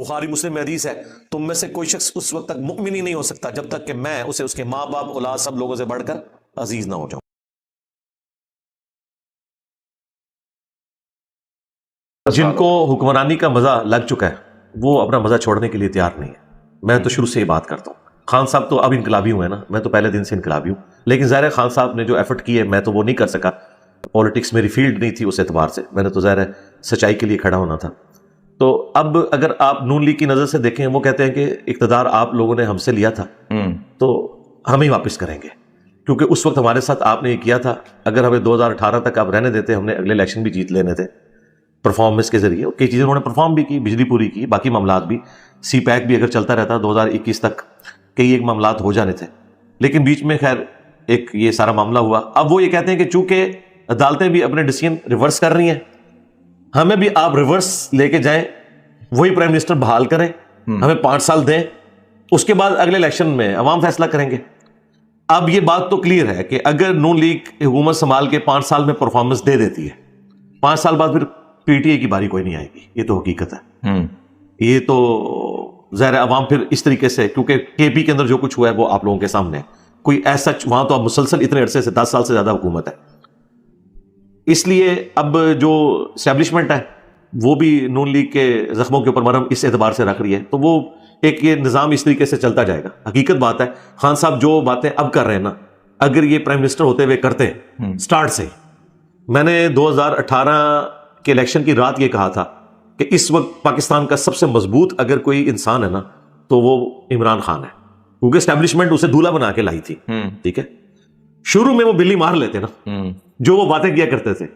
بخاری مسلم میں حدیث ہے، تم میں سے کوئی شخص اس وقت تک مؤمن ہی نہیں ہو سکتا جب تک کہ میں اسے اس کے ماں باپ اولاد سب لوگوں سے بڑھ کر عزیز نہ ہو جاؤں۔ جن کو حکمرانی کا مزہ لگ چکا ہے وہ اپنا مزہ چھوڑنے کے لیے تیار نہیں ہے۔ میں تو شروع سے یہ بات کرتا ہوں، خان صاحب تو اب انقلابی ہوئے نا، میں تو پہلے دن سے انقلابی ہوں، لیکن ظاہر ہے خان صاحب نے جو ایفرٹ کی ہے میں تو وہ نہیں کر سکا، پولیٹکس میری فیلڈ نہیں تھی اس اعتبار سے، میں نے تو ظاہر ہے سچائی کے لیے کھڑا ہونا تھا۔ تو اب اگر آپ نون لیگ کی نظر سے دیکھیں، وہ کہتے ہیں کہ اقتدار آپ لوگوں نے ہم سے لیا تھا تو ہم ہی واپس کریں گے، کیونکہ اس وقت ہمارے ساتھ آپ نے یہ کیا تھا، اگر ہمیں 2018 تک آپ رہنے دیتے ہم نے اگلے الیکشن بھی جیت لینے تھے پرفارمنس کے ذریعے، کئی چیزیں انہوں نے پرفارم بھی کی، بجلی پوری کی، باقی معاملات بھی، سی پیک بھی اگر چلتا رہتا 2021 تک کئی ایک معاملات ہو جانے تھے، لیکن بیچ میں خیر ایک یہ سارا معاملہ ہوا۔ اب وہ یہ کہتے ہیں کہ چونکہ عدالتیں بھی اپنے ڈیسیژن ریورس کر رہی ہیں، ہمیں بھی آپ ریورس لے کے جائیں، وہی پرائم منسٹر بحال کریں، ہمیں 5 سال دیں، اس کے بعد اگلے الیکشن میں عوام فیصلہ کریں گے۔ اب یہ بات تو کلیئر ہے کہ اگر نون لیگ حکومت سنبھال کے 5 سال میں پرفارمنس دے دیتی ہے، 5 سال بعد پھر پی ٹی آئی کی باری کوئی نہیں آئے گی، یہ تو حقیقت ہے۔ یہ تو ظاہر عوام پھر اس طریقے سے، کیونکہ کے پی کے اندر جو کچھ ہوا ہے وہ آپ لوگوں کے سامنے ہے، کوئی ایسا وہاں تو اب مسلسل اتنے عرصے سے 10 سال سے زیادہ حکومت ہے، اس لیے اب جو اسٹیبلشمنٹ ہے وہ بھی نون لیگ کے زخموں کے اوپر مرہم اس اعتبار سے رکھ رہی ہے، تو وہ ایک یہ نظام اس طریقے سے چلتا جائے گا۔ حقیقت بات ہے خان صاحب جو باتیں اب کر رہے ہیں نا، اگر یہ پرائم منسٹر ہوتے ہوئے کرتے سٹارٹ سے، میں نے 2018 کے الیکشن کی رات یہ کہا تھا کہ اس وقت پاکستان کا سب سے مضبوط اگر کوئی انسان ہے نا تو وہ عمران خان ہے، کیونکہ اسٹیبلشمنٹ اسے دولہا بنا کے لائی تھی، ٹھیک ہے۔ شروع میں وہ بلی مار لیتے نا، جو وہ باتیں کیا کرتے تھے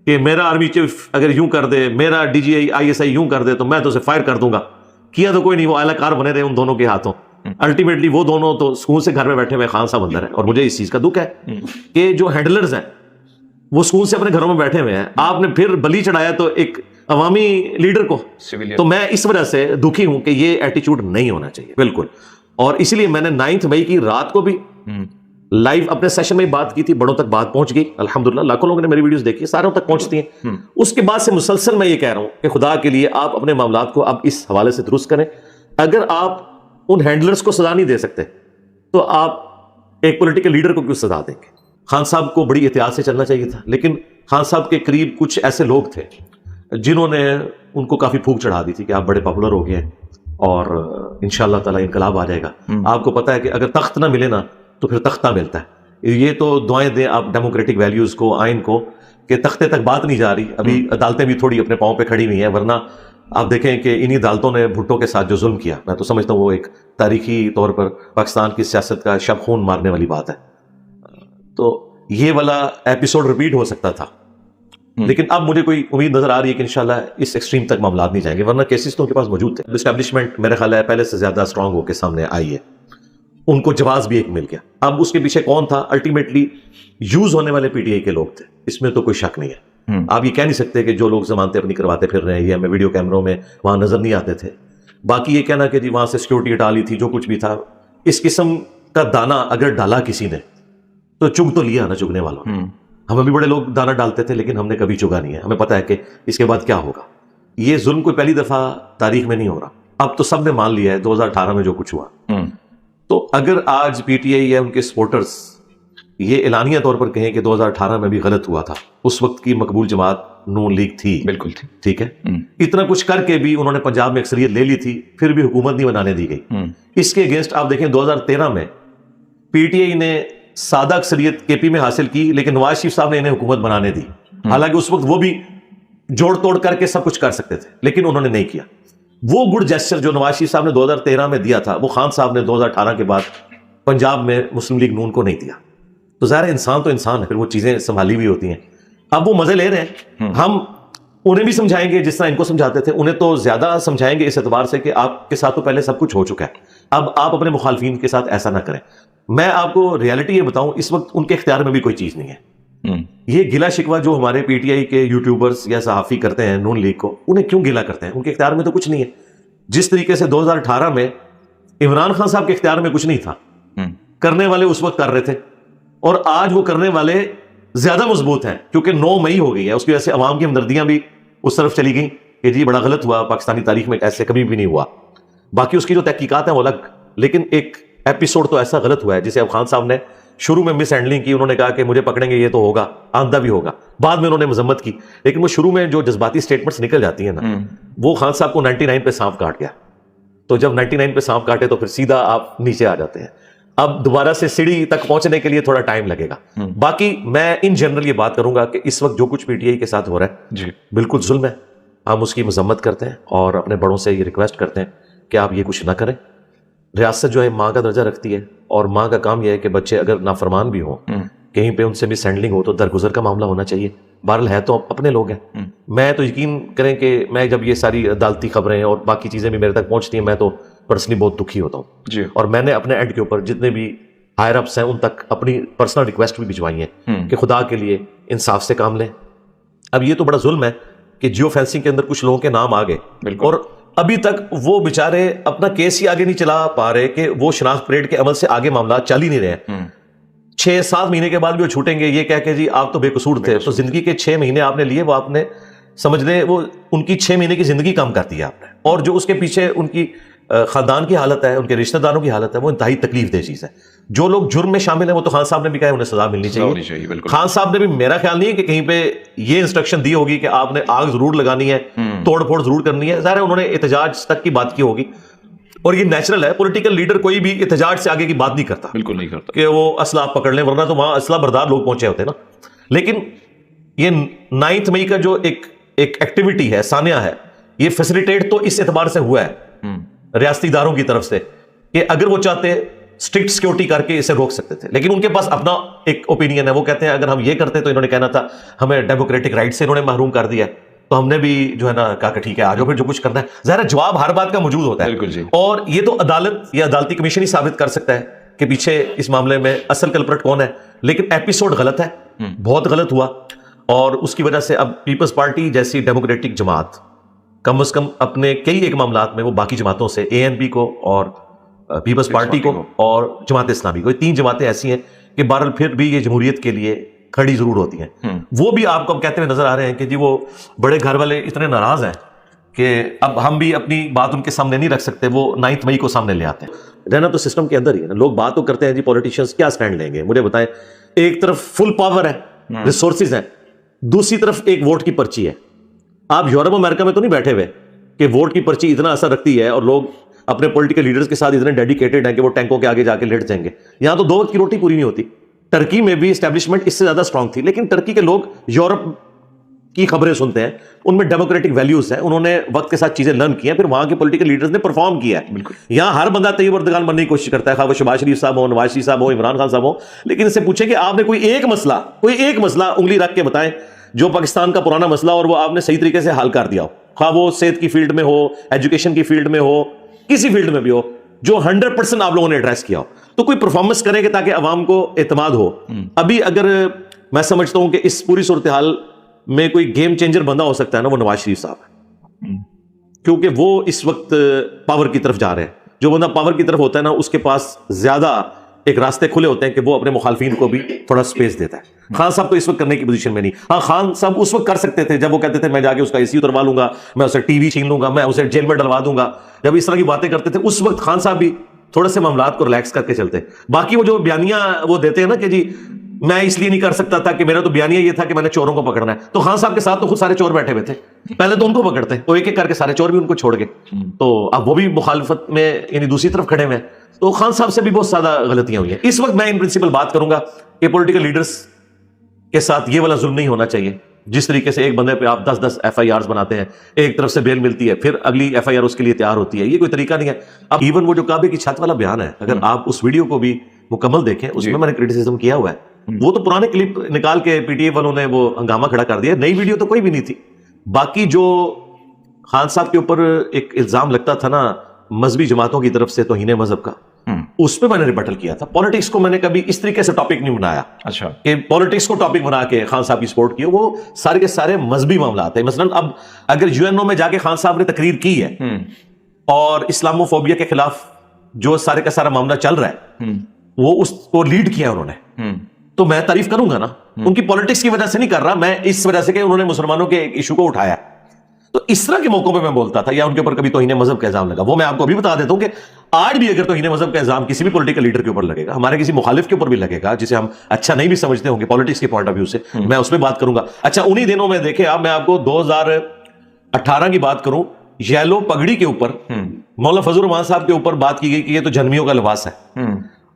کہ میرا آرمی چیف اگر یوں کر دے، میرا D G I S I یوں کر دے تو میں تو اسے فائر کر دوں گا، کیا تو کوئی نہیں، وہ اعلی کار بنے رہے ان دونوں کے ہاتھوں، الٹیمیٹلی وہ دونوں تو سکون سے گھر میں بیٹھے ہوئے خان صاحب اندر ہے، اور مجھے اس چیز کا دکھ ہے کہ جو ہینڈلرز ہیں وہ سکون سے اپنے گھروں میں بیٹھے ہوئے ہیں، آپ نے پھر بلی چڑھایا تو ایک عوامی لیڈر کو، تو میں اس وجہ سے دکھی ہوں کہ یہ ایٹیچیوڈ نہیں ہونا چاہیے بالکل، اور اسی لیے میں نے 9 مئی کی رات کو بھی لائیو اپنے سیشن میں بات کی تھی، بڑوں تک بات پہنچ گئی الحمدللہ، لاکھوں لوگوں نے میری ویڈیوز دیکھی، ساروں تک پہنچتی ہیں۔ اس کے بعد سے مسلسل میں یہ کہہ رہا ہوں کہ خدا کے لیے آپ اپنے معاملات کو اب اس حوالے سے درست کریں، اگر آپ ان ہینڈلرز کو سزا نہیں دے سکتے تو آپ ایک پولیٹیکل لیڈر کو کیوں سزا دیں گے؟ خان صاحب کو بڑی احتیاط سے چلنا چاہیے تھا، لیکن خان صاحب کے قریب کچھ ایسے لوگ تھے جنہوں نے ان کو کافی پھونک چڑھا دی تھی کہ آپ بڑے پاپولر ہو گئے ہیں اور انشاءاللہ تعالی انقلاب آ جائے گا۔ آپ کو پتا ہے کہ اگر تخت نہ ملے نا تو پھر تختہ ملتا ہے، یہ تو دعائیں دیں آپ ڈیموکریٹک ویلیوز کو، آئین کو، کہ تختے تک بات نہیں جا رہی، ابھی عدالتیں بھی تھوڑی اپنے پاؤں پہ کھڑی ہوئی ہیں، ورنہ آپ دیکھیں کہ انہی عدالتوں نے بھٹو کے ساتھ جو ظلم کیا، میں تو سمجھتا ہوں وہ ایک تاریخی طور پر پاکستان کی سیاست کا شب خون مارنے والی بات ہے۔ تو یہ والا ایپیسوڈ ریپیٹ ہو سکتا تھا، لیکن اب مجھے کوئی امید نظر آ رہی ہے کہ انشاءاللہ اس ایکسٹریم تک معاملات نہیں جائیں گے، ورنہ کیسز تو ان کے پاس موجود تھے۔ اسٹیبلشمنٹ میرے خیال ہے پہلے سے زیادہ اسٹرانگ ہو کے سامنے آئی ہے، ان کو جواز بھی ایک مل گیا۔ اب اس کے پیچھے کون تھا؟ الٹیمیٹلی یوز ہونے والے پی ٹی آئی کے لوگ تھے، اس میں تو کوئی شک نہیں ہے۔ آپ یہ کہہ نہیں سکتے کہ جو لوگ ضمانتیں اپنی کرواتے پھر رہے ہیں یا ہمیں ویڈیو کیمروں میں وہاں نظر نہیں آتے تھے، باقی یہ کہنا کہ جی وہاں سے سیکورٹی ہٹا لی تھی، جو کچھ بھی تھا، اس قسم کا دانا اگر ڈالا کسی نے تو چگ تو لیا نا چگنے والوں۔ ہمیں بھی بڑے لوگ دانا ڈالتے تھے لیکن ہم نے کبھی چگا نہیں ہے، ہمیں پتا ہے کہ اس کے بعد کیا ہوگا۔ یہ ظلم کوئی پہلی دفعہ تاریخ میں نہیں ہو رہا، اب تو سب نے مان لیا ہے 2018 میں جو کچھ ہوا۔ تو اگر آج پی ٹی آئی یا ان کے سپورٹرز یہ اعلانیہ طور پر کہیں کہ 2018 میں بھی غلط ہوا تھا، اس وقت کی مقبول جماعت نون لیگ تھی، بالکل تھی، ٹھیک ہے، اتنا کچھ کر کے بھی انہوں نے پنجاب میں اکثریت لے لی تھی، پھر بھی حکومت نہیں بنانے دی گئی۔ اس کے اگینسٹ آپ دیکھیں 2013 میں پی ٹی آئی نے سادہ اکثریت کے پی میں حاصل کی، لیکن نواز شریف صاحب نے انہیں حکومت بنانے دی، حالانکہ اس وقت وہ بھی جوڑ توڑ کر کے سب کچھ کر سکتے تھے، لیکن انہوں نے نہیں کیا۔ وہ گڈ جیسچر جو نواز شریف صاحب نے 2013 میں دیا تھا، وہ خان صاحب نے 2018 کے بعد پنجاب میں مسلم لیگ نون کو نہیں دیا۔ تو ظاہر انسان تو انسان ہے، پھر وہ چیزیں سنبھالی ہوئی ہوتی ہیں۔ اب وہ مزے لے رہے ہیں، ہم انہیں بھی سمجھائیں گے جس طرح ان کو سمجھاتے تھے، انہیں تو زیادہ سمجھائیں گے اس اعتبار سے کہ آپ کے ساتھ تو پہلے سب کچھ ہو چکا ہے، اب آپ اپنے مخالفین کے ساتھ ایسا نہ کریں۔ میں آپ کو ریالٹی یہ بتاؤں، اس وقت ان کے اختیار میں بھی کوئی چیز نہیں ہے۔ یہ گلا شکوہ جو ہمارے پی ٹی آئی کے یوٹیوبرز یا صحافی کرتے ہیں نون لیگ کو، انہیں کیوں گلا کرتے ہیں؟ ان کے اختیار میں تو کچھ نہیں ہے۔ جس طریقے سے 2018 میں عمران خان صاحب کے اختیار میں کچھ نہیں تھا، کرنے والے اس وقت کر رہے تھے، اور آج وہ کرنے والے زیادہ مضبوط ہیں کیونکہ 9 مئی ہو گئی ہے، اس کی وجہ سے عوام کی ہمدردیاں بھی اس طرف چلی گئیں، کہ جی بڑا غلط ہوا, پاکستانی تاریخ میں ایسے کبھی بھی نہیں ہوا. باقی اس کی جو تحقیقات ہیں وہ الگ, لیکن ایک ایپیسوڈ تو ایسا غلط ہوا ہے جسے اب خان صاحب نے شروع میں مس ہینڈلنگ کی. انہوں نے کہا کہ مجھے پکڑیں گے یہ تو ہوگا, آندہ بھی ہوگا. بعد میں انہوں نے مذمت کی, لیکن وہ شروع میں جو جذباتی سٹیٹمنٹس نکل جاتی ہیں نا, وہ خان صاحب کو 99 پہ سانپ کاٹ گیا. تو جب 99 پہ سانپ کاٹے تو پھر سیدھا آپ نیچے آ جاتے ہیں. اب دوبارہ سے سیڑھی تک پہنچنے کے لیے تھوڑا ٹائم لگے گا. باقی میں ان جنرل یہ بات کروں گا کہ اس وقت جو کچھ پی ٹی آئی کے ساتھ ہو رہا ہے جی بالکل ظلم ہے. ہم اس کی مذمت کرتے ہیں اور اپنے بڑوں سے یہ ریکویسٹ کرتے ہیں کہ آپ یہ کچھ نہ کریں. ریاست جو ہے ماں کا درجہ رکھتی ہے, اور ماں کا کام یہ ہے کہ بچے اگر نافرمان بھی ہوں, کہیں پہ ان سے مس ہینڈلنگ ہو تو درگزر کا معاملہ ہونا چاہیے. بہرحال ہے تو اپنے لوگ ہیں. میں تو یقین کریں کہ میں جب یہ ساری عدالتی خبریں اور باقی چیزیں بھی میرے تک پہنچتی ہیں, میں تو پرسنلی بہت دکھی ہوتا ہوں جی. اور میں نے اپنے اینڈ کے اوپر جتنے بھی ہائر اپس ہیں ان تک اپنی پرسنل ریکویسٹ بھی بھجوائی ہیں کہ خدا کے لیے انصاف سے کام لیں. اب یہ تو بڑا ظلم ہے کہ جیو فینسنگ کے اندر کچھ لوگوں کے نام آ گئے, اور ابھی تک وہ بیچارے اپنا کیس ہی آگے نہیں چلا پا رہے کہ وہ شناخت پریڈ کے عمل سے آگے معاملات چل ہی نہیں رہے. 6-7 مہینے کے بعد بھی وہ چھوٹیں گے یہ کہہ کے جی آپ تو بے قصور تھے. تو زندگی کے 6 مہینے آپ نے لیے, وہ آپ نے سمجھ لیں وہ ان کی 6 مہینے کی زندگی کم کر دی آپ نے. اور جو اس کے پیچھے ان کی خاندان کی حالت ہے, ان کے رشتہ داروں کی حالت ہے, وہ انتہائی تکلیف دہ چیز ہے. جو لوگ جرم میں شامل ہیں وہ تو خان صاحب نے بھی کہا ہے انہیں سزا ملنی چاہیے. خان صاحب نے بھی, میرا خیال نہیں ہے کہ کہیں پہ یہ انسٹرکشن دی ہوگی کہ آپ نے آگ ضرور لگانی ہے, توڑ پھوڑ ضرور کرنی ہے. ظاہر ہے انہوں نے احتجاج تک کی بات کی ہوگی, اور یہ نیچرل ہے. پولیٹیکل لیڈر کوئی بھی احتجاج سے آگے کی بات نہیں کرتا, بالکل نہیں کرتا کہ وہ اسلحہ پکڑ لیں, ورنہ تو وہاں اسلحہ بردار لوگ پہنچے ہوتے ہیں نا. لیکن یہ 9 مئی کا جو ایک ایکٹیویٹی ہے, سانیہ ہے, یہ فیسیلیٹیٹ تو اس اعتبار سے ہوا ہے ریاستی اداروں کی طرف سے کہ اگر وہ چاہتے اسٹرکٹ سیکورٹی کر کے اسے روک سکتے تھے. لیکن ان کے پاس اپنا ایک اوپینین ہے, وہ کہتے ہیں اگر ہم یہ کرتے تو انہوں نے کہنا تھا ہمیں ڈیموکریٹک رائٹ سے انہوں نے محروم کر دیا, تو ہم نے بھی جو ہے نا کہا کہ ٹھیک ہے آ جاؤ پھر جو کچھ کرنا ہے. ظاہر جواب ہر بات کا موجود ہوتا ہے, اور یہ تو عدالت یا عدالتی کمیشن ہی ثابت کر سکتا ہے کہ پیچھے اس معاملے میں اصل کلپرٹ کون ہے. لیکن ایپیسوڈ غلط ہے, بہت غلط ہوا, اور اس کی وجہ سے اب پیپلز پارٹی جیسی ڈیموکریٹک جماعت کم از کم اپنے کئی ایک معاملات میں وہ باقی جماعتوں سے, اے این پی کو اور پیپلز پارٹی کو اور جماعت اسلامی کو, یہ 3 جماعتیں ایسی ہیں کہ بہرحال پھر بھی یہ جمہوریت کے لیے کھڑی ضرور ہوتی ہیں. وہ بھی آپ کو کہتے ہوئے نظر آ رہے ہیں کہ جی وہ بڑے گھر والے اتنے ناراض ہیں کہ اب ہم بھی اپنی بات ان کے سامنے نہیں رکھ سکتے, وہ 9 مئی کو سامنے لے آتے ہیں. رہنا تو سسٹم کے اندر ہی ہے نا. لوگ بات تو کرتے ہیں جی پولیٹیشینز کیا سٹینڈ لیں گے, مجھے بتائیں. ایک طرف فل پاور ہے, ریسورسز ہیں, دوسری طرف ایک ووٹ کی پرچی ہے. آپ یورپ امریکہ میں تو نہیں بیٹھے ہوئے کہ ووٹ کی پرچی اتنا اثر رکھتی ہے اور لوگ اپنے پولیٹیکل لیڈرز کے ساتھ اتنے ڈیڈیکیٹڈ ہیں کہ وہ ٹینکوں کے آگے جا کے لیٹ جائیں گے. یہاں تو 2 وقت کی روٹی پوری نہیں ہوتی. ٹرکی میں بھی اسٹیبلشمنٹ اس سے زیادہ اسٹرانگ تھی, لیکن ٹرکی کے لوگ یورپ کی خبریں سنتے ہیں, ان میں ڈیموکریٹک ویلیوز ہیں, انہوں نے وقت کے ساتھ چیزیں لرن کی ہیں, پھر وہاں کے پولیٹیکل لیڈرز نے پرفارم کیا ہے. یہاں ہر بندہ طیب اردگان بننے کی کوشش کرتا ہے, خواہ وہ شہباز شریف صاحب ہو, نواز شریف صاحب ہو, عمران خان صاحب ہو, لیکن اس سے پوچھیں کہ آپ نے کوئی ایک مسئلہ انگلی رکھ کے بتائیں جو پاکستان کا پرانا مسئلہ اور وہ آپ نے صحیح طریقے سے حل کر دیا ہو, خواہ وہ صحت کی فیلڈ میں ہو, ایجوکیشن کی فیلڈ میں ہو, کسی فیلڈ میں بھی ہو, جو 100% آپ لوگوں نے ایڈریس کیا ہو. تو کوئی پرفارمنس کریں گے تاکہ عوام کو اعتماد ہو. ابھی اگر میں سمجھتا ہوں کہ اس پوری صورتحال میں کوئی گیم چینجر بندہ ہو سکتا ہے نا, وہ نواز شریف صاحب ہے, کیونکہ وہ اس وقت پاور کی طرف جا رہے ہیں. جو بندہ پاور کی طرف ہوتا ہے نا, اس کے پاس زیادہ ایک راستے کھلے ہوتے ہیں کہ وہ اپنے مخالفین کو بھی تھوڑا سپیس دیتا ہے. خان صاحب تو اس وقت کرنے کی پوزیشن میں نہیں. ہاں خان صاحب اس وقت کر سکتے تھے جب وہ کہتے تھے میں جا کے اس کا اے سی اتروا لوں گا, میں اسے ٹی وی چھین لوں گا, میں اسے جیل میں ڈلوا دوں گا. جب اس طرح کی باتیں کرتے تھے اس وقت خان صاحب بھی تھوڑے سے معاملات کو ریلیکس کر کے چلتے. باقی وہ جو بیانیاں وہ دیتے ہیں نا کہ جی میں اس لیے نہیں کر سکتا تھا کہ میرا تو بیانیہ یہ تھا کہ میں نے چوروں کو پکڑنا ہے, تو خان صاحب کے ساتھ تو خود سارے چور بیٹھے ہوئے تھے, پہلے تو ان کو پکڑتے, تو ایک ایک کر کے سارے چور بھی ان کو چھوڑ گئے. تو اب وہ بھی مخالفت میں یعنی دوسری طرف کھڑے ہوئے ہیں. تو خان صاحب سے بھی بہت زیادہ غلطیاں ہوئی ہیں. اس وقت میں ان پرنسپل بات کروں گا کہ پولیٹیکل لیڈرز کے ساتھ یہ والا ظلم نہیں ہونا چاہیے. جس طریقے سے ایک بندے پہ آپ 10 ایف آئی آرز بناتے ہیں, ایک طرف سے بیل ملتی ہے, پھر اگلی ایف آئی آر اس کے لیے تیار ہوتی ہے, یہ کوئی طریقہ نہیں ہے. اب ایون وہ جو کعبے کی چھت والا بیان ہے, اگر آپ اس ویڈیو کو بھی مکمل دیکھیں, اس میں نے کرٹیسزم کیا ہوا ہے. وہ تو پرانے کلپ نکال کے پی ٹی آئی والوں نے وہ ہنگامہ کھڑا کر دیا, نئی ویڈیو تو کوئی بھی نہیں تھی. باقی جو خان صاحب کے اوپر ایک الزام لگتا تھا نا مذہبی جماعتوں کی طرف سے توہین مذہب کا, اس پہ میں نے ریبٹل کیا تھا. پالیٹکس کو میں نے کبھی اس طریقے سے ٹاپک نہیں بنایا. اچھا, کہ پالیٹکس کو ٹاپک بنا کے خان صاحب کی سپورٹ کی, وہ سارے کے سارے مذہبی معاملات ہیں. مثلا اب اگر یو این او میں جا کے خان صاحب نے تقریر کی ہے اور اسلاموفوبیا کے خلاف جو سارے کا سارا معاملہ چل رہا ہے وہ اس کو لیڈ کیا انہوں نے, تو میں تعریف کروں گا نا. ان کی پالیٹکس کی وجہ سے نہیں کر رہا میں, اس وجہ سے کہ انہوں نے مسلمانوں کے ایک ایشو کو اٹھایا. تو اس طرح کے موقعوں پہ میں بولتا تھا, یا ان کے اوپر کبھی توہین مذہب کا الزام لگا, وہ میں آپ کو ابھی بتا دیتا ہوں کہ آج بھی اگر توہین مذہب کا الزام کسی بھی پولیٹیکل لیڈر کے اوپر لگے گا, ہمارے کسی مخالف کے اوپر بھی لگے گا جسے ہم اچھا نہیں بھی سمجھتے ہوں گے پالیٹکس کے پوائنٹ آف ویو سے, میں اس پہ بات کروں گا. اچھا انہی دنوں میں دیکھیں آپ, میں آپ کو 2018 کی بات کروں, یلو پگڑی کے اوپر مولانا فضل الرحمان صاحب کے اوپر بات کی گئی کہ یہ تو جنمیوں کا لباس ہے.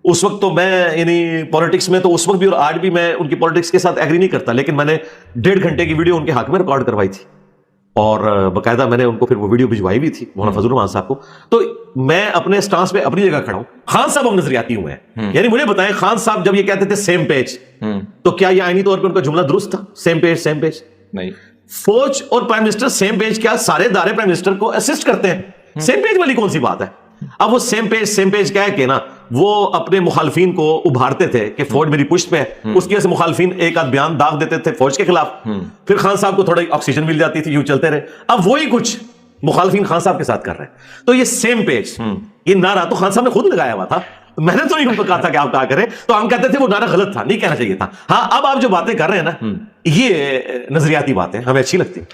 اس وقت تو میں یعنی پولیٹکس میں تو اس وقت بھی اور آج بھی میں ان کی پولیٹکس کے ساتھ ایگری نہیں کرتا, لیکن میں نے 1.5 گھنٹے کی ویڈیو ان کے حق میں ریکارڈ کروائی تھی اور باقاعدہ میں نے ان کو پھر وہ ویڈیو بھجوائی بھی تھی مولانا فضل الرحمان صاحب کو. تو میں اپنے سٹانس پہ اپنی جگہ کھڑا ہوں. خان صاحب ہم نظریاتی ہوئے ہیں, یعنی مجھے بتائیں خان صاحب جب یہ کہتے تھے سیم پیج, تو کیا یہ آئینی طور پہ ان کا جملہ درست تھا؟ سیم پیج سیم پیج نہیں. فوج اور پرائم منسٹر سیم پیج, کیا سارے ادارے پرائم منسٹر کو اسسٹ کرتے ہیں؟ سیم پیج والی کون سی بات ہے؟ اب وہ سیم پیج کہہ کے نا وہ اپنے مخالفین کو ابھارتے تھے کہ فوج میری پشت پہ ہے, اس کی وجہ سے مخالفین ایک آدھ بیان داغ دیتے تھے فوج کے خلاف, پھر خان صاحب کو تھوڑا آکسیجن مل جاتی تھی, یوں چلتے رہے. اب وہی کچھ مخالفین خان صاحب کے ساتھ کر رہے ہیں. تو یہ سیم پیج یہ نعرہ تو خان صاحب نے خود لگایا ہوا تھا, میں نے تو نہیں کہا تھا کہ آپ کہا کریں, تو ہم کہتے تھے وہ نعرہ غلط تھا, نہیں کہنا چاہیے تھا. ہاں اب آپ جو باتیں کر رہے ہیں نا, یہ نظریاتی باتیں ہمیں اچھی لگتی ہیں.